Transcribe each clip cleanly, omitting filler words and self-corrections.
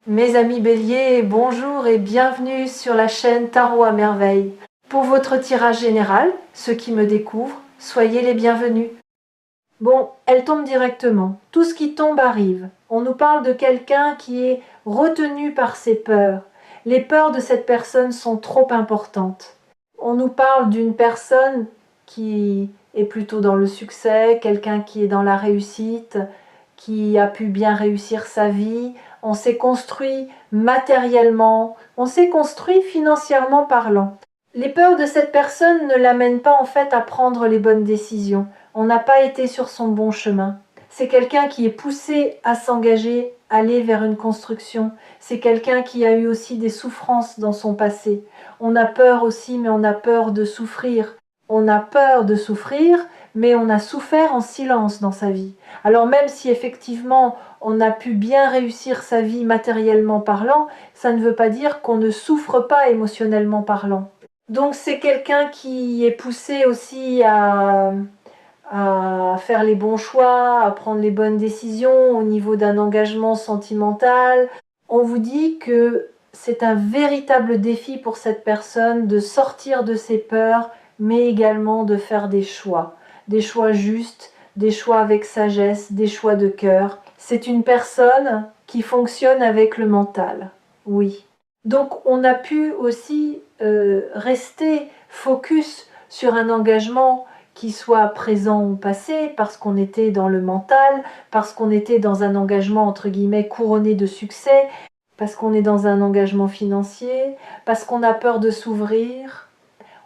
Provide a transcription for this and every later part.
Mes amis béliers, bonjour et bienvenue sur la chaîne Tarot à merveille. Pour votre tirage général, ceux qui me découvrent, soyez les bienvenus. Bon, elle tombe directement. Tout ce qui tombe arrive. On nous parle de quelqu'un qui est retenu par ses peurs. Les peurs de cette personne sont trop importantes. On nous parle d'une personne qui est plutôt dans le succès, quelqu'un qui est dans la réussite, qui a pu bien réussir sa vie. On s'est construit matériellement, on s'est construit financièrement parlant. Les peurs de cette personne ne l'amènent pas en fait à prendre les bonnes décisions. On n'a pas été sur son bon chemin. C'est quelqu'un qui est poussé à s'engager, aller vers une construction. C'est quelqu'un qui a eu aussi des souffrances dans son passé. On a peur aussi, mais on a peur de souffrir. On a peur de souffrir, mais on a souffert en silence dans sa vie. Alors même si effectivement on a pu bien réussir sa vie matériellement parlant, ça ne veut pas dire qu'on ne souffre pas émotionnellement parlant. Donc c'est quelqu'un qui est poussé aussi à faire les bons choix, à prendre les bonnes décisions au niveau d'un engagement sentimental. On vous dit que c'est un véritable défi pour cette personne de sortir de ses peurs, mais également de faire des choix justes, des choix avec sagesse, des choix de cœur. C'est une personne qui fonctionne avec le mental, oui. Donc on a pu aussi rester focus sur un engagement qui soit présent ou passé, parce qu'on était dans le mental, parce qu'on était dans un engagement entre guillemets couronné de succès, parce qu'on est dans un engagement financier, parce qu'on a peur de s'ouvrir,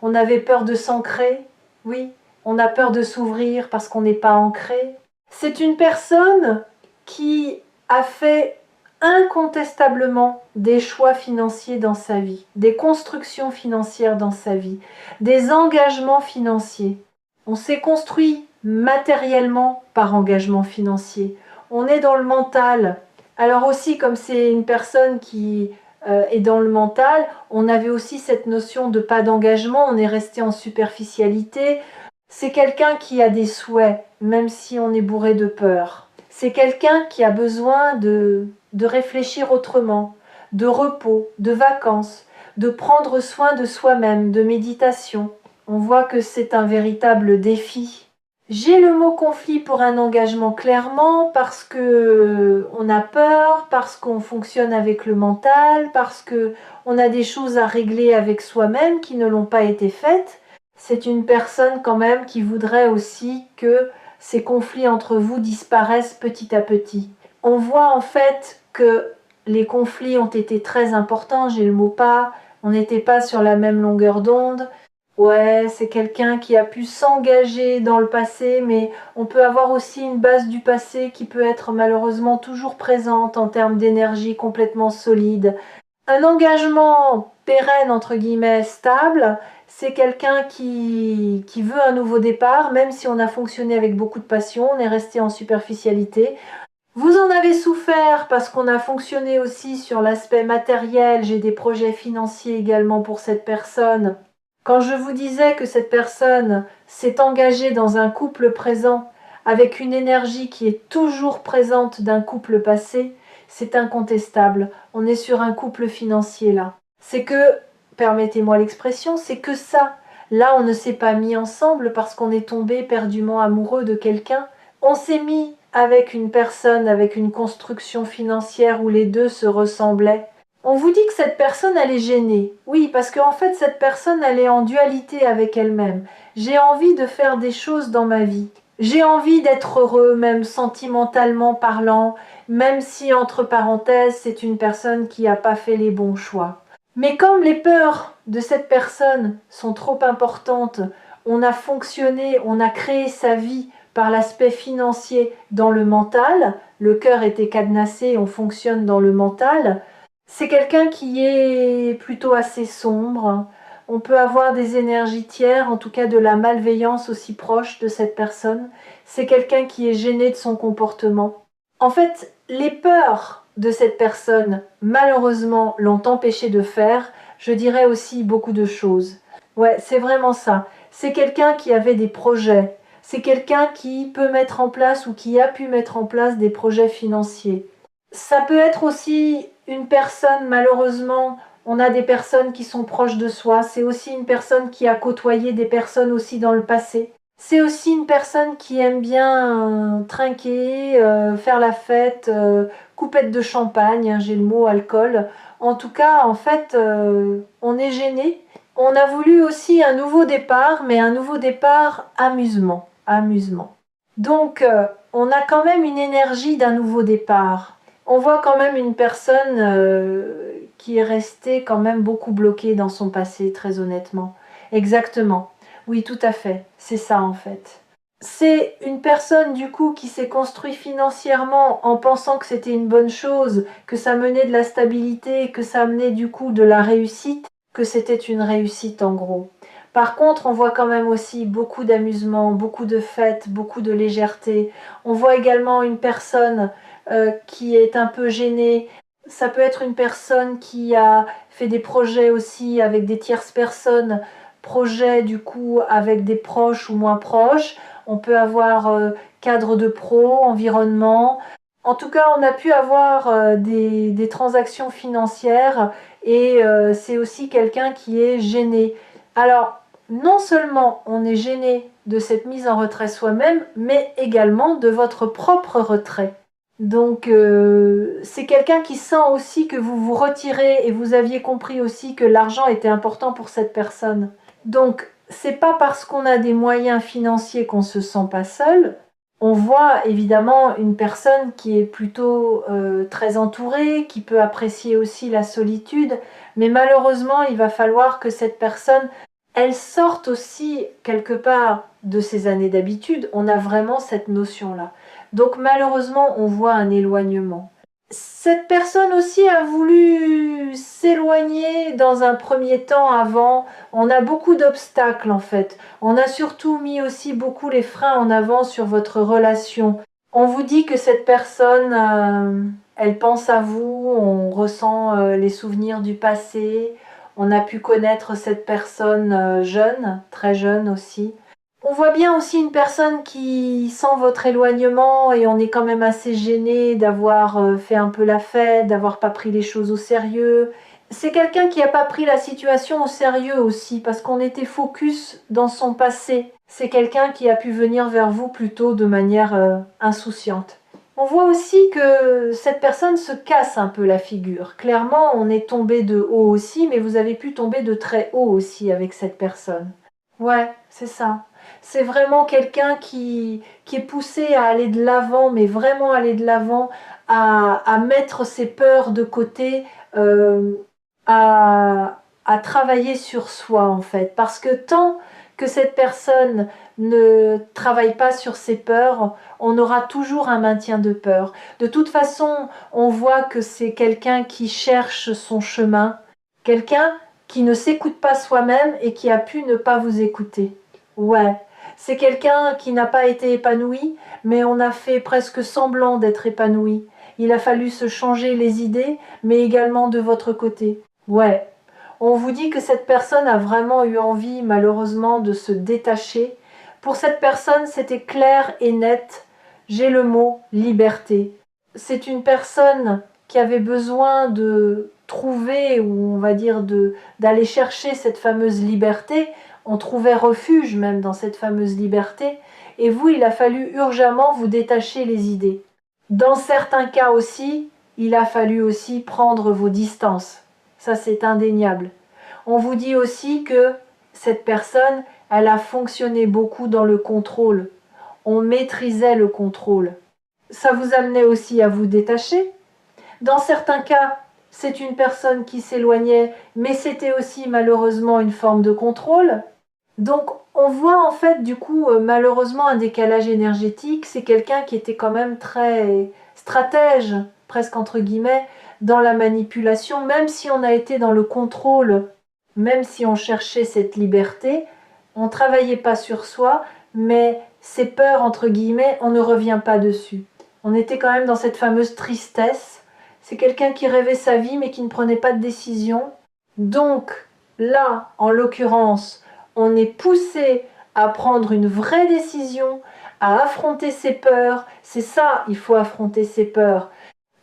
on avait peur de s'ancrer, oui, on a peur de s'ouvrir parce qu'on n'est pas ancré. C'est une personne qui a fait incontestablement des choix financiers dans sa vie, des constructions financières dans sa vie, des engagements financiers. On s'est construit matériellement par engagement financier. On est dans le mental. Alors aussi, comme c'est une personne qui est dans le mental, on avait aussi cette notion de pas d'engagement, on est resté en superficialité. C'est quelqu'un qui a des souhaits, même si on est bourré de peur. C'est quelqu'un qui a besoin de réfléchir autrement, de repos, de vacances, de prendre soin de soi-même, de méditation. On voit que c'est un véritable défi. J'ai le mot conflit pour un engagement clairement parce que on a peur, parce qu'on fonctionne avec le mental, parce que on a des choses à régler avec soi-même qui ne l'ont pas été faites. C'est une personne quand même qui voudrait aussi que ces conflits entre vous disparaissent petit à petit. On voit en fait que les conflits ont été très importants, j'ai le mot pas, on n'était pas sur la même longueur d'onde. Ouais, c'est quelqu'un qui a pu s'engager dans le passé, mais on peut avoir aussi une base du passé qui peut être malheureusement toujours présente en termes d'énergie complètement solide. Un engagement pérenne, entre guillemets, stable, c'est quelqu'un qui veut un nouveau départ, même si on a fonctionné avec beaucoup de passion, on est resté en superficialité. Vous en avez souffert parce qu'on a fonctionné aussi sur l'aspect matériel, j'ai des projets financiers également pour cette personne. Quand je vous disais que cette personne s'est engagée dans un couple présent avec une énergie qui est toujours présente d'un couple passé, c'est incontestable. On est sur un couple financier là. C'est que, permettez-moi l'expression, c'est que ça. Là, on ne s'est pas mis ensemble parce qu'on est tombé éperdument amoureux de quelqu'un. On s'est mis avec une personne, avec une construction financière où les deux se ressemblaient. On vous dit que cette personne, elle est gênée. Oui, parce qu'en fait, cette personne, elle est en dualité avec elle-même. J'ai envie de faire des choses dans ma vie. J'ai envie d'être heureux, même sentimentalement parlant, même si, entre parenthèses, c'est une personne qui n'a pas fait les bons choix. Mais comme les peurs de cette personne sont trop importantes, on a fonctionné, on a créé sa vie par l'aspect financier dans le mental, le cœur était cadenassé, on fonctionne dans le mental. C'est quelqu'un qui est plutôt assez sombre. On peut avoir des énergies tiers, en tout cas de la malveillance aussi proche de cette personne. C'est quelqu'un qui est gêné de son comportement. En fait, les peurs de cette personne, malheureusement, l'ont empêché de faire, je dirais aussi beaucoup de choses. Ouais, c'est vraiment ça. C'est quelqu'un qui avait des projets. C'est quelqu'un qui peut mettre en place ou qui a pu mettre en place des projets financiers. Ça peut être aussi une personne, malheureusement, on a des personnes qui sont proches de soi. C'est aussi une personne qui a côtoyé des personnes aussi dans le passé. C'est aussi une personne qui aime bien trinquer, faire la fête, coupette de champagne, hein, j'ai le mot alcool. En tout cas, en fait, on est gêné. On a voulu aussi un nouveau départ, mais un nouveau départ amusement. Amusement. Donc, on a quand même une énergie d'un nouveau départ. On voit quand même une personne qui est restée quand même beaucoup bloquée dans son passé, très honnêtement. Exactement. Oui, tout à fait. C'est ça en fait. C'est une personne du coup qui s'est construite financièrement en pensant que c'était une bonne chose, que ça menait de la stabilité, que ça menait du coup de la réussite, que c'était une réussite en gros. Par contre, on voit quand même aussi beaucoup d'amusement, beaucoup de fêtes, beaucoup de légèreté. On voit également une personne qui est un peu gênée. Ça peut être une personne qui a fait des projets aussi avec des tierces personnes, projets du coup avec des proches ou moins proches. On peut avoir cadre de pro, environnement. En tout cas, on a pu avoir des transactions financières et c'est aussi quelqu'un qui est gêné. Alors, non seulement on est gêné de cette mise en retrait soi-même, mais également de votre propre retrait. Donc, c'est quelqu'un qui sent aussi que vous vous retirez et vous aviez compris aussi que l'argent était important pour cette personne. Donc, c'est pas parce qu'on a des moyens financiers qu'on se sent pas seul. On voit évidemment une personne qui est plutôt très entourée, qui peut apprécier aussi la solitude, mais malheureusement, il va falloir que cette personne, elle sorte aussi quelque part de ses années d'habitude. On a vraiment cette notion-là. Donc malheureusement, on voit un éloignement. Cette personne aussi a voulu s'éloigner dans un premier temps avant. On a beaucoup d'obstacles en fait. On a surtout mis aussi beaucoup les freins en avant sur votre relation. On vous dit que cette personne, elle pense à vous, on ressent les souvenirs du passé. On a pu connaître cette personne jeune, très jeune aussi. On voit bien aussi une personne qui sent votre éloignement et on est quand même assez gêné d'avoir fait un peu la fête, d'avoir pas pris les choses au sérieux. C'est quelqu'un qui n'a pas pris la situation au sérieux aussi parce qu'on était focus dans son passé. C'est quelqu'un qui a pu venir vers vous plutôt de manière insouciante. On voit aussi que cette personne se casse un peu la figure. Clairement, on est tombé de haut aussi, mais vous avez pu tomber de très haut aussi avec cette personne. Ouais, c'est ça. C'est vraiment quelqu'un qui est poussé à aller de l'avant, mais vraiment aller de l'avant, à mettre ses peurs de côté, euh, à travailler sur soi en fait. Parce que tant que cette personne ne travaille pas sur ses peurs, on aura toujours un maintien de peur. De toute façon, on voit que c'est quelqu'un qui cherche son chemin, quelqu'un qui ne s'écoute pas soi-même et qui a pu ne pas vous écouter. Ouais, c'est quelqu'un qui n'a pas été épanoui, mais on a fait presque semblant d'être épanoui. Il a fallu se changer les idées, mais également de votre côté. Ouais, on vous dit que cette personne a vraiment eu envie, malheureusement, de se détacher. Pour cette personne, c'était clair et net. J'ai le mot liberté. C'est une personne qui avait besoin de trouver, ou on va dire d'aller chercher cette fameuse liberté. On trouvait refuge même dans cette fameuse liberté. Et vous, il a fallu urgemment vous détacher les idées. Dans certains cas aussi, il a fallu aussi prendre vos distances. Ça, c'est indéniable. On vous dit aussi que cette personne, elle a fonctionné beaucoup dans le contrôle. On maîtrisait le contrôle. Ça vous amenait aussi à vous détacher. Dans certains cas, c'est une personne qui s'éloignait, mais c'était aussi malheureusement une forme de contrôle. Donc on voit en fait du coup malheureusement un décalage énergétique. C'est quelqu'un qui était quand même très stratège, presque entre guillemets, dans la manipulation, même si on a été dans le contrôle, même si on cherchait cette liberté, on ne travaillait pas sur soi, mais ces peurs entre guillemets, on ne revient pas dessus. On était quand même dans cette fameuse tristesse. C'est quelqu'un qui rêvait sa vie mais qui ne prenait pas de décision. Donc là, en l'occurrence, on est poussé à prendre une vraie décision, à affronter ses peurs. C'est ça, il faut affronter ses peurs.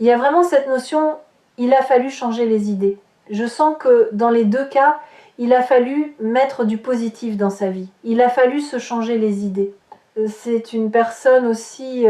Il y a vraiment cette notion il a fallu changer les idées. Je sens que dans les deux cas, il a fallu mettre du positif dans sa vie. Il a fallu se changer les idées. C'est une personne aussi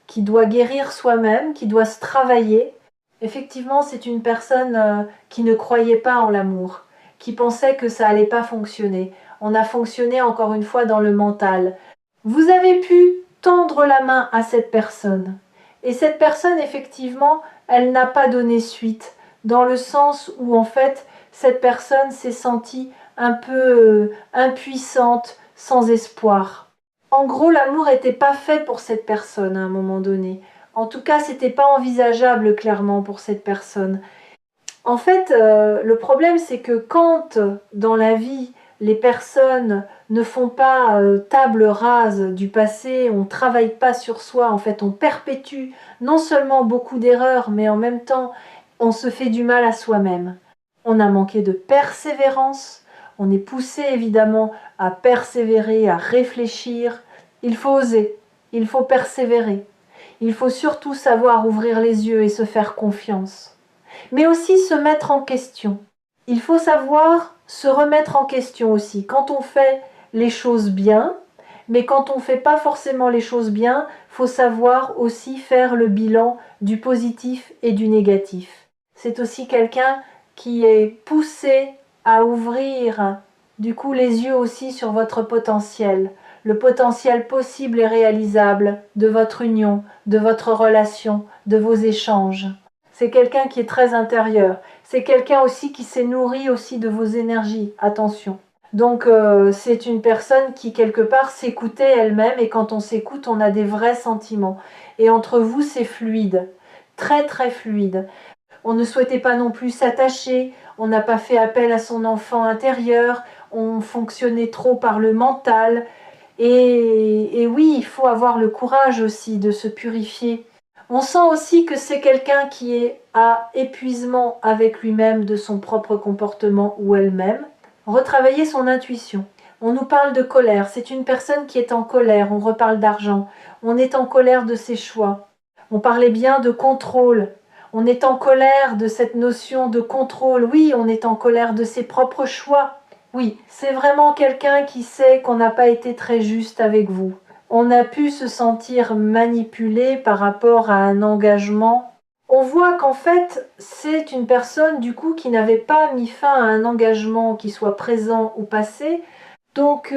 qui doit guérir soi-même, qui doit se travailler. Effectivement, c'est une personne qui ne croyait pas en l'amour, qui pensait que ça allait pas fonctionner. On a fonctionné encore une fois dans le mental. Vous avez pu tendre la main à cette personne. Et cette personne, effectivement, elle n'a pas donné suite, dans le sens où, en fait, cette personne s'est sentie un peu impuissante, sans espoir. En gros, l'amour n'était pas fait pour cette personne à un moment donné. En tout cas, c'était pas envisageable clairement pour cette personne. En fait, le problème, c'est que quand dans la vie, les personnes ne font pas table rase du passé, on ne travaille pas sur soi, en fait, on perpétue non seulement beaucoup d'erreurs, mais en même temps, on se fait du mal à soi-même. On a manqué de persévérance, on est poussé évidemment à persévérer, à réfléchir. Il faut oser, il faut persévérer. Il faut surtout savoir ouvrir les yeux et se faire confiance. Mais aussi se mettre en question. Il faut savoir se remettre en question aussi. Quand on fait les choses bien, mais quand on ne fait pas forcément les choses bien, il faut savoir aussi faire le bilan du positif et du négatif. C'est aussi quelqu'un qui est poussé à ouvrir du coup les yeux aussi sur votre potentiel, le potentiel possible et réalisable de votre union, de votre relation, de vos échanges. C'est quelqu'un qui est très intérieur. C'est quelqu'un aussi qui s'est nourri aussi de vos énergies. Attention. Donc c'est une personne qui quelque part s'écoutait elle-même et quand on s'écoute, on a des vrais sentiments. Et entre vous, c'est fluide. Très très fluide. On ne souhaitait pas non plus s'attacher, on n'a pas fait appel à son enfant intérieur, on fonctionnait trop par le mental. Et oui, il faut avoir le courage aussi de se purifier. On sent aussi que c'est quelqu'un qui est à épuisement avec lui-même de son propre comportement ou elle-même. Retravailler son intuition. On nous parle de colère, c'est une personne qui est en colère, on reparle d'argent, on est en colère de ses choix. On parlait bien de contrôle, on est en colère de cette notion de contrôle, oui, on est en colère de ses propres choix. Oui, c'est vraiment quelqu'un qui sait qu'on n'a pas été très juste avec vous. On a pu se sentir manipulé par rapport à un engagement. On voit qu'en fait, c'est une personne du coup qui n'avait pas mis fin à un engagement qui soit présent ou passé. Donc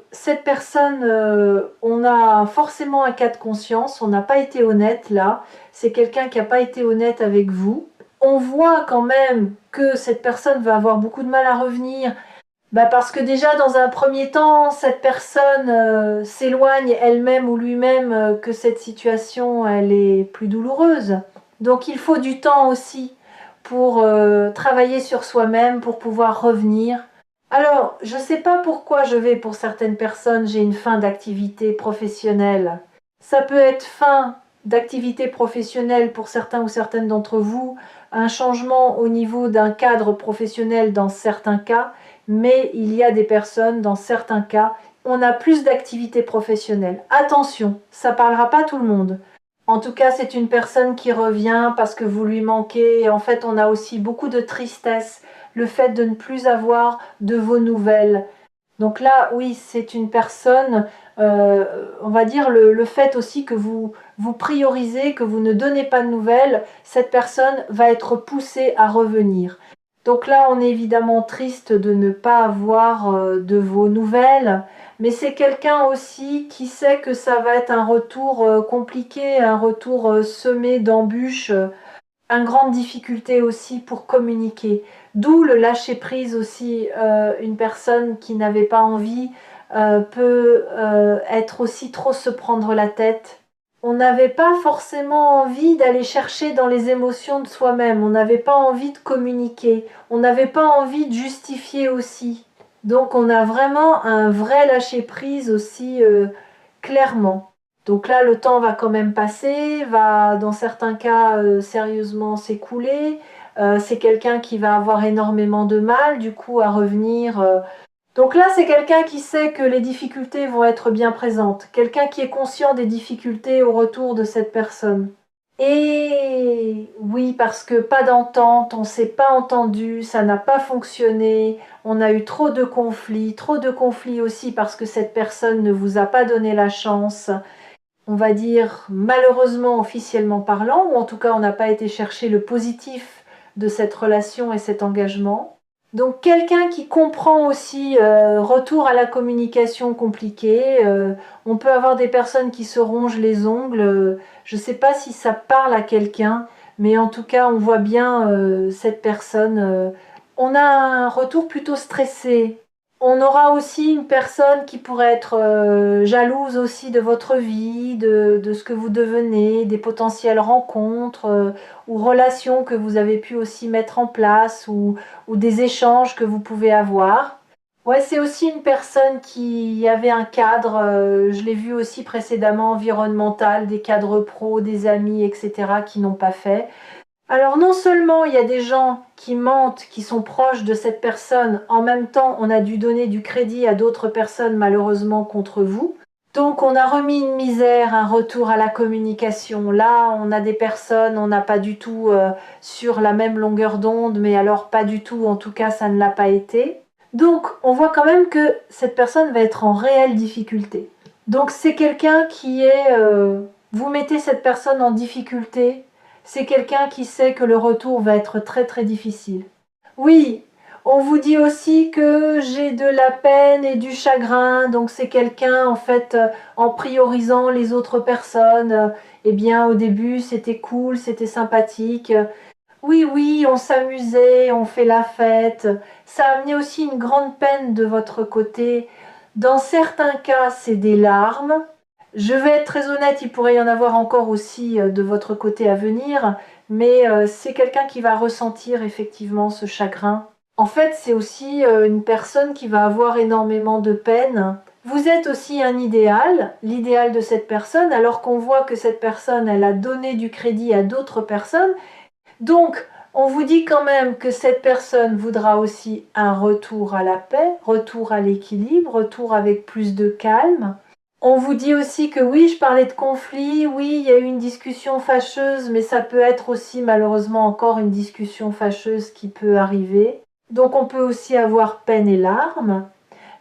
cette personne, on a forcément un cas de conscience, on n'a pas été honnête là, c'est quelqu'un qui n'a pas été honnête avec vous. On voit quand même que cette personne va avoir beaucoup de mal à revenir. Parce que déjà, dans un premier temps, cette personne s'éloigne elle-même ou lui-même que cette situation, elle est plus douloureuse. Donc il faut du temps aussi pour travailler sur soi-même, pour pouvoir revenir. Alors, je ne sais pas pourquoi pour certaines personnes, j'ai une fin d'activité professionnelle. Ça peut être fin d'activité professionnelle pour certains ou certaines d'entre vous, un changement au niveau d'un cadre professionnel dans certains cas, mais il y a des personnes, dans certains cas, on a plus d'activité professionnelle. Attention, ça ne parlera pas tout le monde. En tout cas, c'est une personne qui revient parce que vous lui manquez. Et en fait, on a aussi beaucoup de tristesse, le fait de ne plus avoir de vos nouvelles. Donc là, oui, c'est une personne, on va dire le fait aussi que vous priorisez, que vous ne donnez pas de nouvelles, cette personne va être poussée à revenir. Donc là, on est évidemment triste de ne pas avoir de vos nouvelles, mais c'est quelqu'un aussi qui sait que ça va être un retour compliqué, un retour semé d'embûches, une grande difficulté aussi pour communiquer. D'où le lâcher-prise aussi. Une personne qui n'avait pas envie peut être aussi trop se prendre la tête. On n'avait pas forcément envie d'aller chercher dans les émotions de soi-même. On n'avait pas envie de communiquer. On n'avait pas envie de justifier aussi. Donc on a vraiment un vrai lâcher-prise aussi clairement. Donc là, le temps va quand même passer, va dans certains cas sérieusement s'écouler. C'est quelqu'un qui va avoir énormément de mal, du coup, à revenir. Donc là, c'est quelqu'un qui sait que les difficultés vont être bien présentes. Quelqu'un qui est conscient des difficultés au retour de cette personne. Et oui, parce que pas d'entente, on s'est pas entendu, ça n'a pas fonctionné, on a eu trop de conflits aussi parce que cette personne ne vous a pas donné la chance, on va dire malheureusement officiellement parlant, ou en tout cas on n'a pas été chercher le positif de cette relation et cet engagement. Donc quelqu'un qui comprend aussi, retour à la communication compliquée, on peut avoir des personnes qui se rongent les ongles, je ne sais pas si ça parle à quelqu'un, mais en tout cas on voit bien cette personne, on a un retour plutôt stressé. On aura aussi une personne qui pourrait être jalouse aussi de votre vie, de ce que vous devenez, des potentielles rencontres ou relations que vous avez pu aussi mettre en place ou des échanges que vous pouvez avoir. Ouais, c'est aussi une personne qui avait un cadre, je l'ai vu aussi précédemment, environnemental, des cadres pro, des amis, etc., qui n'ont pas fait. Alors non seulement il y a des gens qui mentent, qui sont proches de cette personne, en même temps on a dû donner du crédit à d'autres personnes malheureusement contre vous. Donc on a remis une misère, un retour à la communication. Là on a des personnes, on n'a pas du tout sur la même longueur d'onde, mais alors pas du tout, en tout cas ça ne l'a pas été. Donc on voit quand même que cette personne va être en réelle difficulté. Donc c'est quelqu'un qui est... vous mettez cette personne en difficulté, c'est quelqu'un qui sait que le retour va être très très difficile. Oui, on vous dit aussi que j'ai de la peine et du chagrin, donc c'est quelqu'un en fait en priorisant les autres personnes. Eh bien au début c'était cool, c'était sympathique. Oui, oui, on s'amusait, on fait la fête. Ça a amené aussi une grande peine de votre côté. Dans certains cas, c'est des larmes. Je vais être très honnête, il pourrait y en avoir encore aussi de votre côté à venir, mais c'est quelqu'un qui va ressentir effectivement ce chagrin. En fait, c'est aussi une personne qui va avoir énormément de peine. Vous êtes aussi un idéal, l'idéal de cette personne, alors qu'on voit que cette personne, elle a donné du crédit à d'autres personnes. Donc, on vous dit quand même que cette personne voudra aussi un retour à la paix, retour à l'équilibre, retour avec plus de calme. On vous dit aussi que oui, je parlais de conflit, oui, il y a eu une discussion fâcheuse, mais ça peut être aussi malheureusement encore une discussion fâcheuse qui peut arriver. Donc on peut aussi avoir peine et larmes.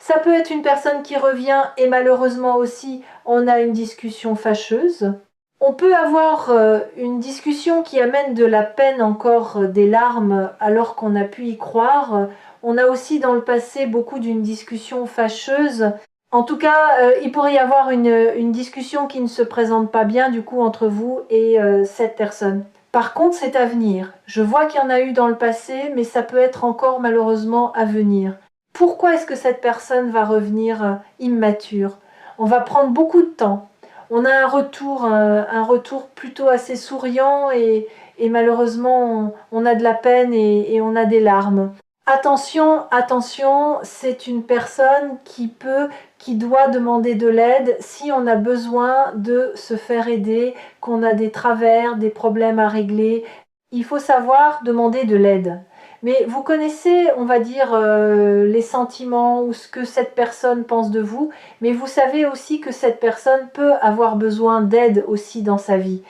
Ça peut être une personne qui revient et malheureusement aussi on a une discussion fâcheuse. On peut avoir une discussion qui amène de la peine encore, des larmes alors qu'on a pu y croire. On a aussi dans le passé beaucoup d'une discussion fâcheuse. En tout cas, il pourrait y avoir une discussion qui ne se présente pas bien du coup entre vous et cette personne. Par contre, c'est à venir. Je vois qu'il y en a eu dans le passé, mais ça peut être encore malheureusement à venir. Pourquoi est-ce que cette personne va revenir immature? On va prendre beaucoup de temps. On a un retour plutôt assez souriant et malheureusement on a de la peine et on a des larmes. Attention, attention, c'est une personne qui doit demander de l'aide si on a besoin de se faire aider, qu'on a des travers, des problèmes à régler. Il faut savoir demander de l'aide. Mais vous connaissez, on va dire, les sentiments ou ce que cette personne pense de vous, mais vous savez aussi que cette personne peut avoir besoin d'aide aussi dans sa vie.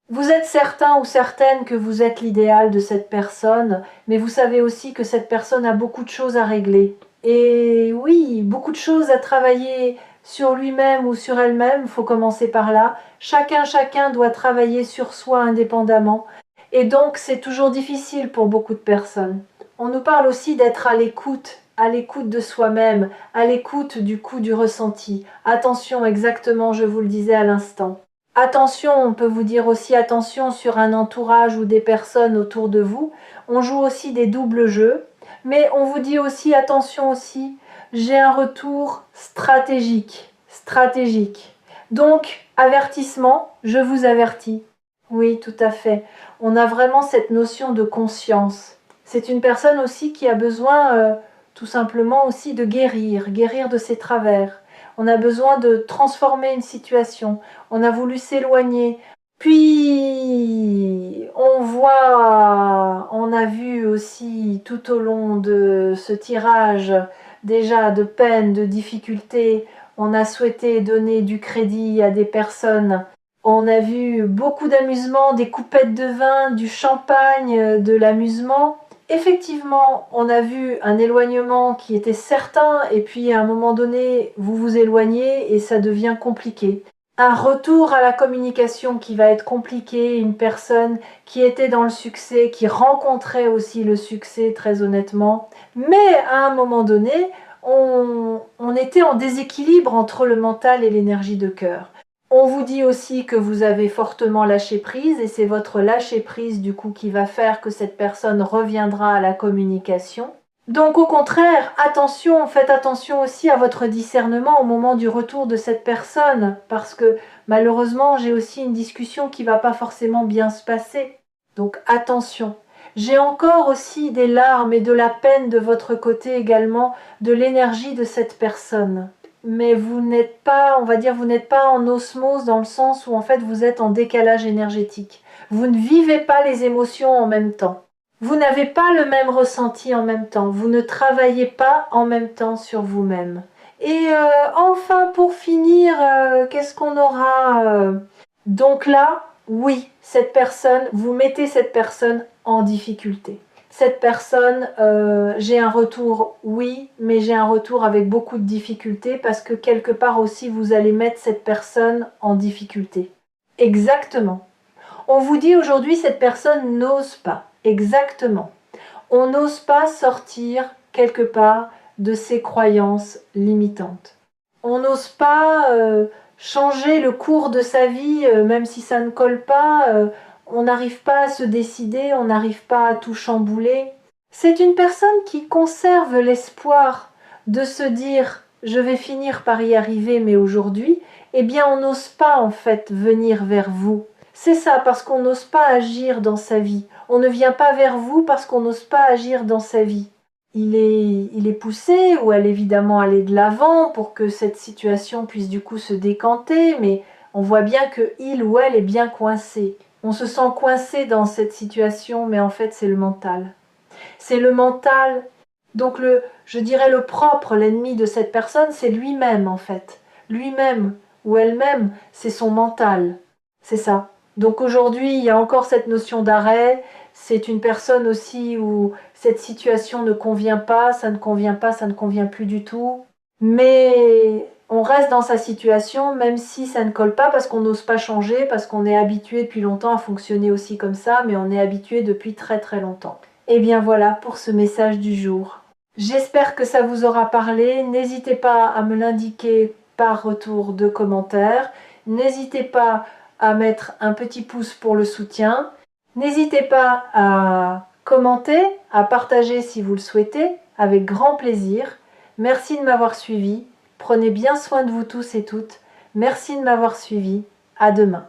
Vous êtes certain ou certaine que vous êtes l'idéal de cette personne, mais vous savez aussi que cette personne a beaucoup de choses à régler. Et oui, beaucoup de choses à travailler sur lui-même ou sur elle-même, il faut commencer par là. Chacun doit travailler sur soi indépendamment. Et donc, c'est toujours difficile pour beaucoup de personnes. On nous parle aussi d'être à l'écoute de soi-même, à l'écoute du coup du ressenti. Attention, exactement, je vous le disais à l'instant. Attention, on peut vous dire aussi attention sur un entourage ou des personnes autour de vous. On joue aussi des doubles jeux, mais on vous dit aussi attention aussi, j'ai un retour stratégique, stratégique. Donc, avertissement, je vous avertis. Oui, tout à fait. On a vraiment cette notion de conscience. C'est une personne aussi qui a besoin tout simplement aussi de guérir de ses travers. On a besoin de transformer une situation. On a voulu s'éloigner. Puis, on a vu aussi tout au long de ce tirage, déjà de peine, de difficultés, on a souhaité donner du crédit à des personnes On a vu beaucoup d'amusement, des coupettes de vin, du champagne, de l'amusement. Effectivement, on a vu un éloignement qui était certain et puis à un moment donné, vous vous éloignez et ça devient compliqué. Un retour à la communication qui va être compliqué, une personne qui était dans le succès, qui rencontrait aussi le succès très honnêtement. Mais à un moment donné, on était en déséquilibre entre le mental et l'énergie de cœur. On vous dit aussi que vous avez fortement lâché prise et c'est votre lâcher prise du coup qui va faire que cette personne reviendra à la communication. Donc au contraire, attention, faites attention aussi à votre discernement au moment du retour de cette personne parce que malheureusement j'ai aussi une discussion qui va pas forcément bien se passer. Donc attention. J'ai encore aussi des larmes et de la peine de votre côté également, de l'énergie de cette personne. Mais vous n'êtes pas, on va dire, vous n'êtes pas en osmose dans le sens où en fait vous êtes en décalage énergétique. Vous ne vivez pas les émotions en même temps. Vous n'avez pas le même ressenti en même temps. Vous ne travaillez pas en même temps sur vous-même. Et enfin, pour finir, qu'est-ce qu'on aura Donc là, oui, cette personne, vous mettez cette personne en difficulté. Cette personne, j'ai un retour, oui, mais j'ai un retour avec beaucoup de difficultés parce que quelque part aussi, vous allez mettre cette personne en difficulté. Exactement. On vous dit aujourd'hui, cette personne n'ose pas. Exactement. On n'ose pas sortir quelque part de ses croyances limitantes. On n'ose pas changer le cours de sa vie, même si ça ne colle pas. On n'arrive pas à se décider, on n'arrive pas à tout chambouler. C'est une personne qui conserve l'espoir de se dire « je vais finir par y arriver, mais aujourd'hui », eh bien on n'ose pas en fait venir vers vous. C'est ça, parce qu'on n'ose pas agir dans sa vie. On ne vient pas vers vous parce qu'on n'ose pas agir dans sa vie. Il est poussé ou elle évidemment aller de l'avant pour que cette situation puisse du coup se décanter, mais on voit bien que il ou elle est bien coincé. On se sent coincé dans cette situation, mais en fait c'est le mental. C'est le mental. Donc je dirais le propre, l'ennemi de cette personne, c'est lui-même en fait. Lui-même ou elle-même, c'est son mental. C'est ça. Donc aujourd'hui, il y a encore cette notion d'arrêt. C'est une personne aussi où cette situation ne convient pas, ça ne convient pas, ça ne convient plus du tout. Mais on reste dans sa situation, même si ça ne colle pas, parce qu'on n'ose pas changer, parce qu'on est habitué depuis longtemps à fonctionner aussi comme ça, mais on est habitué depuis très très longtemps. Et bien voilà pour ce message du jour. J'espère que ça vous aura parlé. N'hésitez pas à me l'indiquer par retour de commentaires. N'hésitez pas à mettre un petit pouce pour le soutien. N'hésitez pas à commenter, à partager si vous le souhaitez, avec grand plaisir. Merci de m'avoir suivi. Prenez bien soin de vous tous et toutes. Merci de m'avoir suivi. À demain.